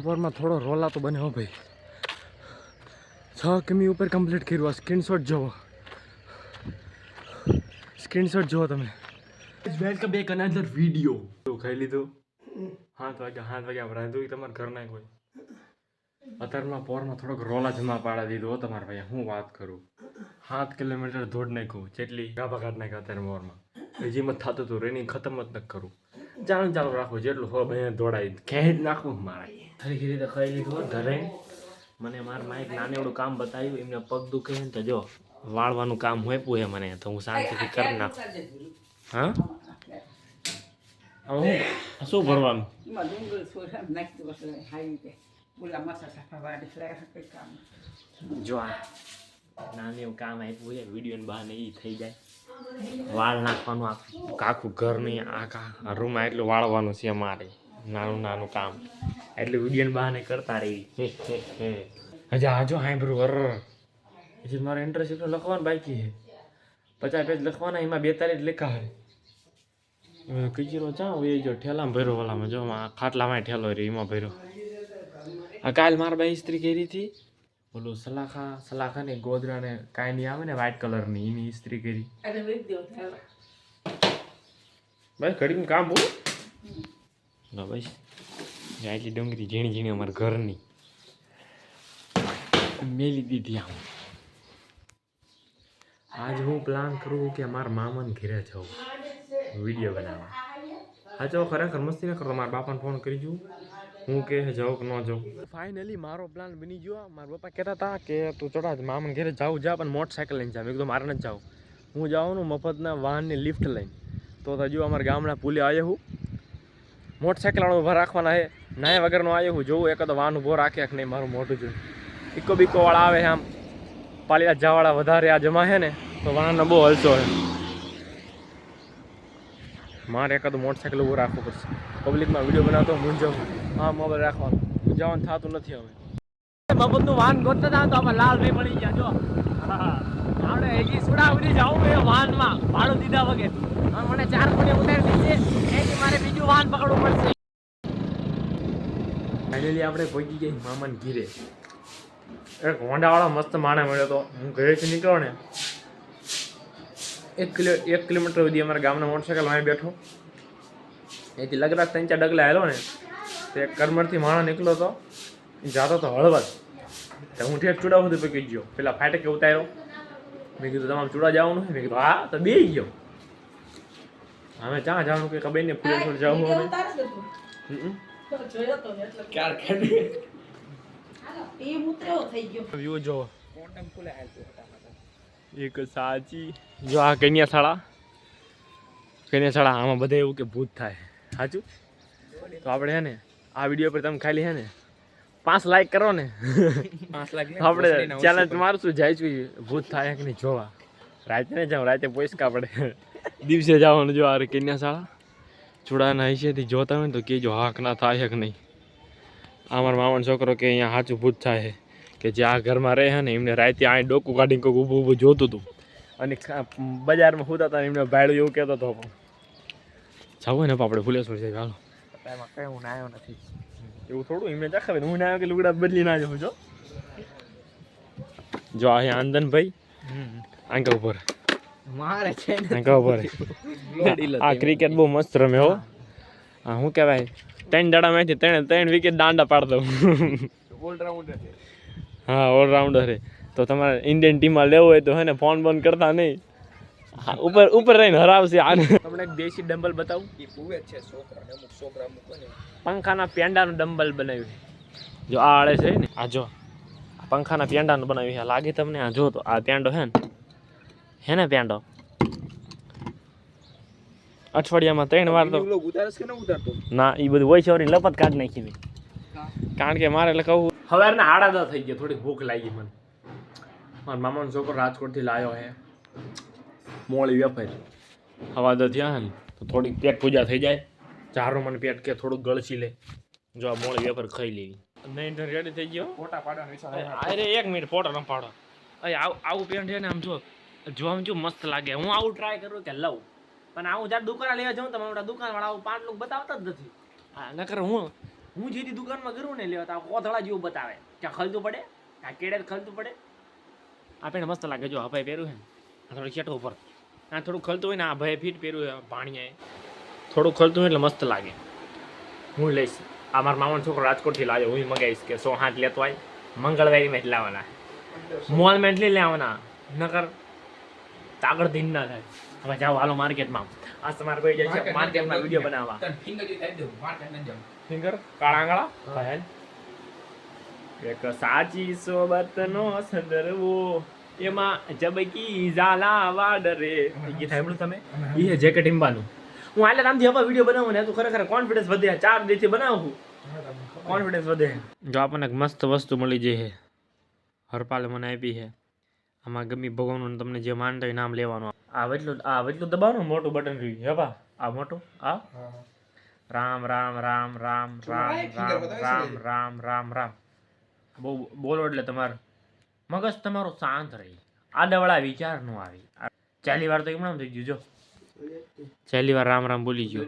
પોરમાં થોડો રોલા તો બને હો ભાઈ. 6 કિમી ઉપર કમ્પ્લીટ કર્યું. આ સ્ક્રીનશોટ જોવો, સ્ક્રીનશોટ જોવો તમે. Welcome back another video. ખાઈ લીધું 7 વાગ્યા પર રાંધું તમારે ઘર ના કોઈ અત્યારમાં પોરમાં થોડોક રોલા જમા પાડા દીધો તમારે ભાઈ. હું વાત કરું 7 કિલોમીટર દોડ નાખ્યું. જેટલી ગાભા કાઢ નાખ્યા અત્યારે મોરમાં. હજી મત થતું હતું રનિંગ ખતમ જ ન કરું. ચાલુ રાખવું જેટલું હો ભાઈ દોડાય ખેંચ નાખવું મારે. ખરી રીતે ખાઈ લીધું ઘરે. મને મારા માં એક નાનું એવડું કામ બતાવ્યું. એમને પગ દુખે ને તો જો વાળવાનું કામ હોપ્યું હે મને, તો હું શાંતિથી કરી નાખું. હા હું શું ભરવાનું જો આ નાનું એવું કામ આપ્યું છે વિડીયો બહાને એ થઈ જાય. વાળ નાખવાનું આખું ઘર નહીં આખા રૂમમાં એટલું વાળવાનું છે અમારે. નાનું કામ એટલે વિડીયો બહાને કરતા રહી. હજી આજો હાંભરું વર હજી મારે ઇન્ટરેસ્ટ એટલું લખવાનું બાકી છે. 50 પેજ લખવાના, એમાં 42 લખા છે. કચરો ચા એ જો ઠેલામાં ભર્યો. ઓલામાં જો ખાટલામાં ઠેલો રહ્યો એમાં ભર્યો. આ કાલ મારા ભાઈ ઇસ્ત્રી કરી હતી. બોલું સલાખા ને ગોદરા ને કાંઈ નહીં આવે ને વ્હાઈટ કલરની, એની ઇસ્ત્રી કરી. ભાઈ ઘડીનું કામ બોલ ના ભાઈ. આટલી ડુંગળી ઝીણી અમારા ઘરની મેલી દીધી. આમ આજ હું પ્લાન કરું કે મારા મામાને ઘરે જાઉં વિડીયો બનાવવા. હા જો ખરેખર મસ્તી ન કરતો. મારા બાપાને ફોન કરી જોઉં હું કે જાઉં કે ન જાઉં. ફાઇનલી મારો પ્લાન બની ગયો. મારા પપ્પા કહેતા હતા કે તું ચડા મામાને ઘરે જાઉં જા, પણ મોટરસાઇકલ લઈને જા. મેં કીધું મારે નથી જાઉં. હું જાઉં ને મફતના વાહનની લિફ્ટ લઈને. તો હજુ અમારા ગામના પુલે આવ્યો હું. મોટરસાઇકલ વાળો ઊભા રાખવાના છે. નાયા વગરનો આવ્યો હું. જોઉં એકાદો વાહન ઊભો રાખે કે નહીં મારું મોઢું જોયું. ઇકો બીકો વાળા આવે છે આમ પાલિયા જાવાળા વધારે આ જમા છે ને, તો વાહનનો બહુ હલચો છે. મારે એકાદું મોટરસાઇકલ ઊભું રાખવું પડશે. પબ્લિકમાં વિડીયો બનાવતો મૂંઝાવું. હા મોબાઈલ રાખવાનું જવાનું થતું નથી હવે. મફતનું વાહન ગોતતા હતા તો આપણે લાલ ભાઈ મળી ગયા. જો આપણે એકી સુડાવડી જાવું એ વાહનમાં ભાડું દીધા વગર. મને 4 કોને ઉતારી દીધી છે. એથી મારે બીજું વાહન પકડવું પડશે. ફાઇનલી આપણે પહોંચી ગયા મામાને ઘીરે. એક હોન્ડાવાળો મસ્ત માણે મળ્યો તો. હું ઘરેથી નીકળ્યો ને 1 કિલોમીટર સુધી અમારા ગામના મોટરસાઇકલ અહીં બેઠો. એથી લગભગ 3-4 ડગલા હેલો ને તો એક કરમરથી માણસ નીકળ્યો હતો. જાતો તો હળવદ. તો હું ઠેઠ ચૂડા સુધી પકી ગયો. પેલા ફાટકે ઉતાર્યો. મેં કીધું તમારે ચૂડા જવાનું છે? મેં કીધું હા. તો બે ગયો. અમે ક્યાં જવાનું કે ખબર નહીં. ફૂલેશ્વર જવું અમે એક સાચી જો આ કન્યાશાળા આમાં બધા એવું કે ભૂત થાય. સાચું? તો આપણે હે ને આ વિડીયો પર તમે ખાલી હે ને 5 લાઈક કરો ને 5 લાઈક આપણે ચેલેન્જ મારશું. જઈશું ભૂત થાય કે નહીં જોવા. રાતે ને જાઉં, રાતે પોઈસકા પડે. દિવસે જવાનું. જો આ કન્યાશાળા ચૂડાના હિસ્સેથી જોતા હોય ને તો કહેજો હાક ના થાય કે નહીં. અમારા મામાનો છોકરો કે અહીંયા સાચું ભૂત થાય કે જે આ ઘરમાં રહે ને એમને રાતે આ ડોકું કાઢીને કોઈક ઊભું જોતું હતું. અને બજારમાં સુતા હતા એમને ભાડું એવું કહેતો હતો. જવું ને આપણે ફુલેશ્વર જાય. હાલો એમાં કઈ હું નાયો નથી એવું થોડું. એમને ચાખાવે હું નાયો કે લુગડા બદલી ના જાઉં. જો અહીંયા આંદનભાઈ આંકા ઉપર મારે છે આંકા ઉપર. આ ક્રિકેટ બહુ મસ્ત રમે હો. હા શું કહેવાય 3 દાડામાંથી 3 વિકેટ દાંડા પાડી દઉં. ઓલરાઉન્ડર. હા ઓલરાઉન્ડર છે. તો તમારે ઇન્ડિયન ટીમમાં લેવું હોય તો હે ને ફોન બંધ કરતા નહીં. ઉપર રહીને હરાવશે આને. તમને એક દેશી ડમ્બલ બતાવું. પંખાના પેંડાનું ડમ્બલ બનાવ્યું. જો આ આળે છે ને આ જો પંખાના પેંડાનું બનાવ્યું છે. લાગે તમને? આ જો તો આ પેંડો હે ને પેંડો અઠવાડિયામાં 3 વાર તો ના એ બધું હોય છે. લપત કાઢ નાખી મેં. કારણ કે મારે એટલે કહું સવારના 8:30 થઈ ગયા. થોડીક ભૂખ લાગી મને. મારા મામાનો છોકરો રાજકોટથી લાવ્યો હે મોળી વેફર. હવા તો થયા ને તો થોડીક પેટ પૂજા થઈ જાય. ચારો મને પેટ કે થોડુંક ગળસી લે. જો આ મોળી વેફર ખાઈ લેવી. નહીં તો રેડી થઈ ગયો. ફોટા પાડવાનો. અરે 1 મિનિટ ફોટો ન પાડો. આવું પેન્ટ છે ને આમ જો આમ જો મસ્ત લાગે. હું આવું ટ્રાય કરું કે લઉં. પણ આવું જ્યારે દુકાન લેવા જાઉં તો મારા દુકાનવાળા આવું 5 લોકો બતાવતા જ નથી. હા નકર હું હું જે દુકાનમાં કરું ને લેવા તો કોથળા જેવું બતાવે ત્યાં ખલતું પડે આ કેડે ખલતું પડે આપણે મસ્ત લાગે જો હવે પહેર્યું છે આ થોડું શેટો ઉપર આ થોડું ખલતું હોય ને આ ભાઈ ફીટ પહેર્યું ભાણિયાએ થોડું ખલતું હોય એટલે મસ્ત લાગે હું લઈશ આ મારા મામાનો છોકરો રાજકોટથી લાવ્યો હું મગાવીશ કે 100 હાથ લેતો હોય મંગળવારીમાં જ લાવવાના મોલમાં લઈ લેવાના નકર આગળ દિન ના થાય હવે જાઓ હાલો માર્કેટમાં આ તમારે કોઈ જાય છે માર્કેટમાં વિડીયો બનાવવા ફિંગર કાળા આંગળા એક સાચી સોબતનો સંદર્ભો એમાં જબકી ઝાલા વાડરે ગીત સાંભળ્યું તમે એ જેકેટ ઇમ્બાનું હું આલે રામથી હવે વિડીયો બનાવું ને તો ખરેખર કોન્ફિડન્સ વધે 4 દિવસથી બનાવું કોન્ફિડન્સ વધે જો આપણને એક મસ્ત વસ્તુ મળી જઈ છે હરપાલે મને આપી છે આમાં ગમી ભગવાનનું તમને જે માનતા હોય નામ લેવાનું આ વચલું દબાવવાનું મોટું બટન રહ્યું હે બા આ મોટું આ રામ રામ રામ રામ રામ રામ રામ રામ રામ રામ બહુ બોલો એટલે તમારું મગજ તમારું શાંત રહી આડાવાળા વિચાર ન આવી 40 વાર તો એમ થઈ ગયું જો 40 વાર રામ રામ બોલી ગયો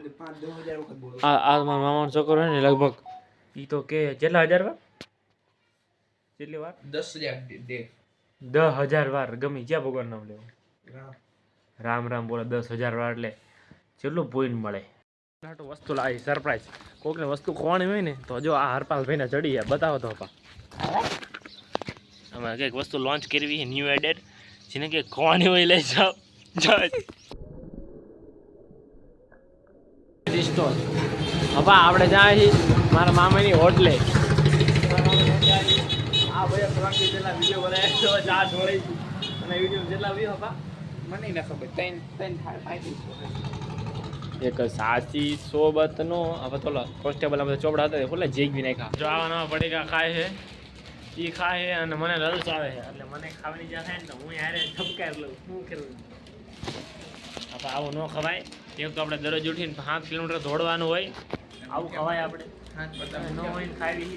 આ મારા મામાનો છોકરો હોય ને લગભગ ઈ તો કે કેટલા હજાર વાર કેટલી વાર 10,000 વાર ગમી જ્યાં ભગવાન નામ લેવું રામ રામ બોલે 10,000 વાર એટલે કેટલું પોઈન્ટ મળે વસ્તુ લાવી સરપ્રાઈઝ કોકને વસ્તુ ખોવાની હોય ને તો જો આ હરપાલ ભાઈને ચડી જાય બતાવો તો પા અમે કંઈક વસ્તુ લોન્ચ કરવી છે ન્યૂ એડેડ જેને કે ખોવાની હોય લઈ જાઓ સ્ટોલ હવે આપણે જાય છે મારા મામાની હોટલે આ ભાઈ પ્રાંતિ જેટલા વિડીયો બનાવે તો ચા છોડી અને વિડીયો જેટલા વ્યૂ હપા મને ન ખબર ત્રણ એક સાચી સોબતનો હવે તો કોન્સ્ટેબલ આ બધા ચોપડા હતા ખોલે જેગવી નાખ્યા જો આવા નવા પડીકા ખાય છે એ ખાય છે અને મને રસ આવે છે એટલે મને ખાવાની જ્યાં થાય ને તો હું યારે ઠપકાર લઉં શું કરું આપણે આવું ન ખવાય એક તો આપણે દરરોજ ઉઠીને 7 કિલોમીટર દોડવાનું હોય આવું ખવાય આપણે ન હોય ખાવી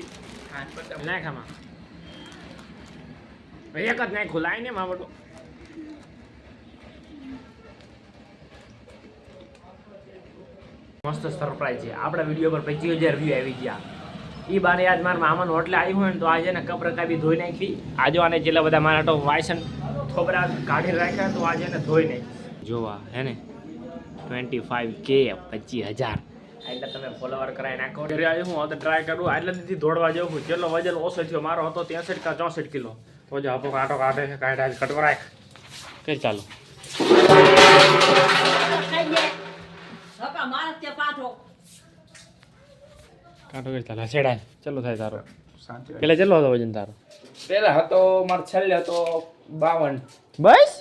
નાખામાં એક જ નાખું લાય ને માં બધું મસ્ત સરપ્રાઈઝ છે આપણા વિડીયો પર 25,000 વ્યૂ આવી ગયા એ બાને આજ મારા મામાનો હોટલે આવ્યું હોય ને તો આજે ને કપ રકાબી ધોઈ નાખી આજે આને જેટલા બધા મારા તો વાયસન ખોબરા કાઢી રાખ્યા તો આજે ને ધોઈ નાખી જોવા હે ને 25K 25,000 એટલે તમે ફોલોવર કરાવી નાખો ઘરે આવ્યો હું હવે ટ્રાય કરું એટલે દીધી દોડવા જાઉં છું જેટલો વજન ઓછો થયો મારો હતો 63 કે 64 કિલો તો જો આપણો કાંટો કાઢે છે કાંઈ કટવરાય કઈ ચાલો કાંટો કઈ ચાલે છેડાય ચલો થાય તારો પેલા ચેટલો હતો વજન તારો પેલા હતો મારો છેલ્લે હતો 52 બસ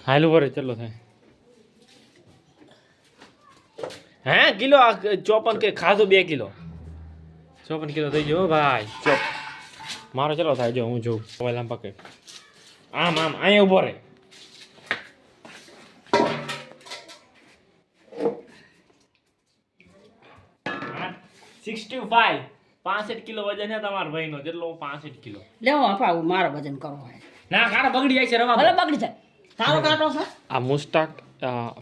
હાલું પર ચલો થાય હે કિલો 54 કે ખાધું 2 કિલો 54 કિલો થઈ ગયો ભાઈ ચોપ મારો ચલો થાય જો હું જોઉં મોબાઈલ આમ પકડ આમ અહીંયા ઉભો રહે 65 કિલો વજન છે તમારા ભાઈનો જેટલો 65 કિલો લેવો અપાવું મારો વજન કરો હોય ના કાંટો બગડી જાય છે રવા ભલે બગડી જાય તારો કાંટો છે આ મુસ્ટાક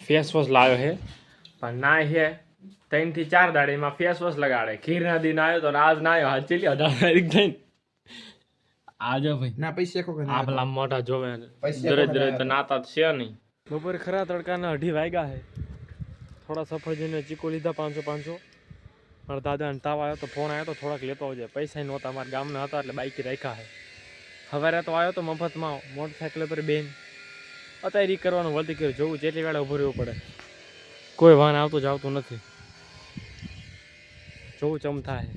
ફેસ વોશ લાવ્યો છે પણ ના છે 3 થી 4 દાડીમાં ફેસ વોશ લગાડે ખીરના દિન આવ્યો તો આજ ના આવ્યો હાલ ચેલી 18 તારીખ થઈને આજો ભાઈ ના પૈસા કો આ પેલા મોઢા જોવે દરે તો નાતા છે નહીં બપોર ખરા તડકાના 2:30 વાગ્યા છે થોડા સફરજન ચીકો લીધા 500 મારા દાદાને તાવ આવ્યો તો ફોન આવ્યો તો થોડાક લેતો આવજે પૈસા નહોતા અમારા ગામના હતા એટલે બાઈક રાખ્યા છે સવારે તો આવ્યો તો મફતમાં મોટરસાઇકલ પર બેન અત્યારે કરવાનું વળતી કર્યું જોવું જેટલી વેળા ઊભું રહેવું પડે કોઈ વાહન આવતું જ આવતું નથી જોવું ચમ થાય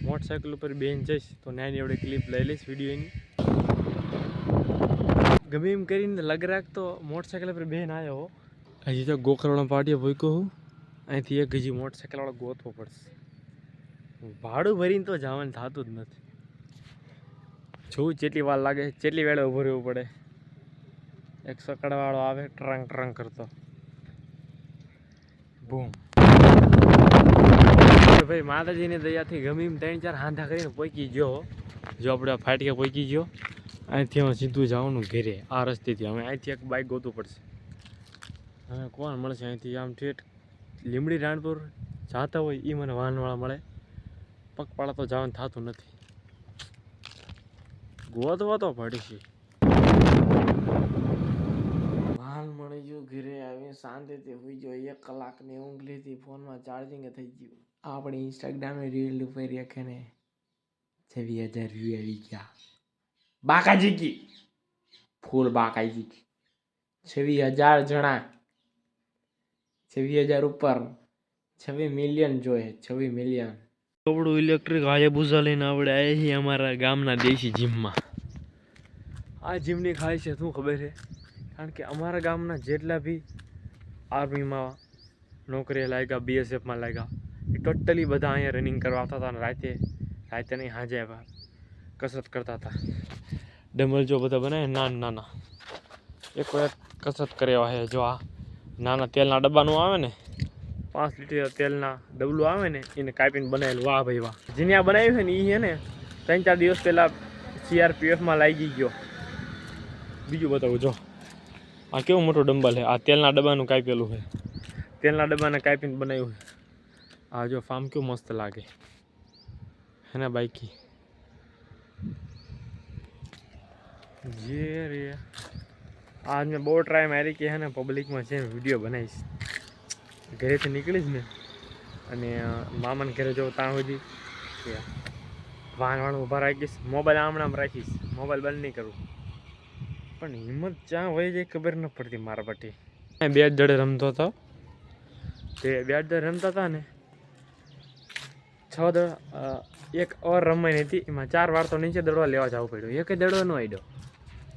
મોટરસાઇકલ ઉપર બેન જઈશ તો નાની એવડે ક્લિપ લઈ લઈશ વિડીયોની ગમે એમ કરીને લગ રાખ તો મોટરસાઇકલ પર બેન આવ્યો હજી તો ગોખરવાળા પાટીએ ભૂક્યો હું અહીંથી એક હજી મોટરસાઇકલવાળો ગોતવો પડશે ભાડું ભરીને તો જવાનું થતું જ નથી જોવું જેટલી વાર લાગે જેટલી વેળે ઊભું રહેવું પડે એક સકડવાળો આવે ટ્રંક ટ્રંક કરતો બૂમ ભાઈ માતાજીની દયાથી ગમે એમ 3-4 હાંધા કરીને પોઈકી ગયો જો આપણે ફાટકે પોઈકી ગયો અહીંથી અમે સીધું જવાનું ઘેરે આ રસ્તેથી અમે અહીંથી એક બાઇક ગોતવું પડશે હવે કોણ મળશે અહીંથી આમ ઠેઠ લીમડી રાણપુર જતા હોય એ મને વાહનવાળા મળે પગપાળા તો જવાનું થતું નથી. ગોતવા તો પડશે. હાલ મળી ગયું ઘરે આવી શાંતિથી હોઈ ગયો. 1 કલાકની ઊંઘ લીધી. ફોનમાં ચાર્જિંગ થઈ ગયું. આપણે ઇન્સ્ટાગ્રામે રીલ ઉપર રાખે ને 26,000 વ્યૂ આવી ગયા. બાકાજી કી ફૂલ બાકાજી 26,000 જણા 26,000 ઉપર 26 મિલિયન જોઈએ. 26 મિલિયન. કપડું ઇલેક્ટ્રિક હાયાબુઝા લઈને આપણે આવ્યા છીએ અમારા ગામના દેશી જીમમાં. આ જીમની ખાસિયત શું ખબર છે? કારણ કે અમારા ગામના જેટલા બી આર્મીમાં નોકરી લાગ્યા, BSFમાં લાગ્યા, એ ટોટલી બધા અહીંયા રનિંગ કરવા આવતા હતા. અને રાતે નહીં સાંજે કસરત કરતા હતા. ડમ્બલ જો બધા બનાવે નાના એક વખત કસરત કર્યા છે. જો આ નાના તેલના ડબ્બાનું આવે ને 5 લીટર તેલના ડબલું આવે ને એને કાપીને બનાવેલું. વાહ ભાઈ વાહ. જેને આ બનાવ્યું છે ને એ છે ને 3-4 દિવસ પહેલાં CRPFમાં લાગી ગયો. બીજું બતાવું જો આ કેવું મોટું ડમ્બલ છે. આ તેલના ડબ્બાનું કાપેલું છે. તેલના ડબ્બાને કાપીને બનાવ્યું છે. આ જો ફાર્મ કેવું મસ્ત લાગે હે ને બાઈકી. જે રે આજ મેં બહુ ટ્રાય મારી કે હે ને પબ્લિકમાં છે વિડીયો બનાવીશ. ઘરેથી નીકળીશ ને અને મામાને ઘરે જો ત્યાં સુધી વાણ ઊભા રાખીશ. મોબાઈલ આમણામ રાખીશ. મોબાઈલ બંધ નહીં કરું. પણ હિંમત જ્યાં હોય જાય ખબર ન પડતી મારા પટ્ટી. બેટ દડે રમતો હતો. તે બેટ દડે રમતા હતા ને 6 દડ 1 ઓવર રમાઈ હતી. એમાં 4 વાર તો નીચે દડવા લેવા જવું પડ્યું. એક દડો ન આડ્યો.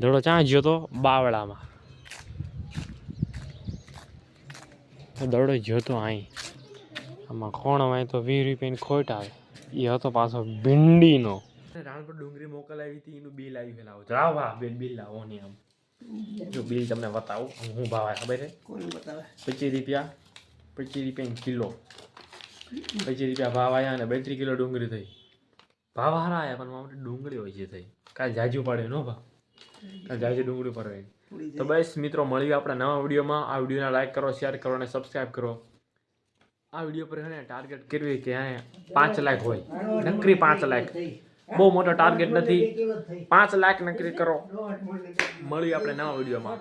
દડો ક્યાં ગયો તો? બાવળામાં. દડો ગયો તો અહીં આમાં ખોણમાં તો 20 રૂપિયાની ખોટ આવે. એ હતો પાછો ભીંડીનો. રાણપુર ડુંગળી મોકલાવી હતી. એનું બિલ આવ્યું. લાવો જાઓ વાહ બિલ લાવો નહીં. આમ જો બિલ તમને બતાવું હું ભાવ આવે ખબર છે? 25 રૂપિયા કિલો. 25 રૂપિયા ભાવ આવ્યા અને 32 કિલો ડુંગળી થઈ. ભાવ સારા આવ્યા પણ મારે ડુંગળી ઓછી થઈ. કાલ જાજુ પડે નો ભાવ. કાલ જાજુ ડુંગળી પડે. તો બસ મિત્રો મળીએ આપણા નવા વિડીયોમાં. આ વિડીયોને લાઈક કરો, શેર કરો અને સબસ્ક્રાઈબ કરો. આ વિડીયો પર એને ટાર્ગેટ કરવી કે 5 લાખ હોય. નકરી 5 લાખ. બહુ મોટો ટાર્ગેટ નથી. 5 લાખ નકરી કરો. મળીએ આપણે નવા વિડીયોમાં.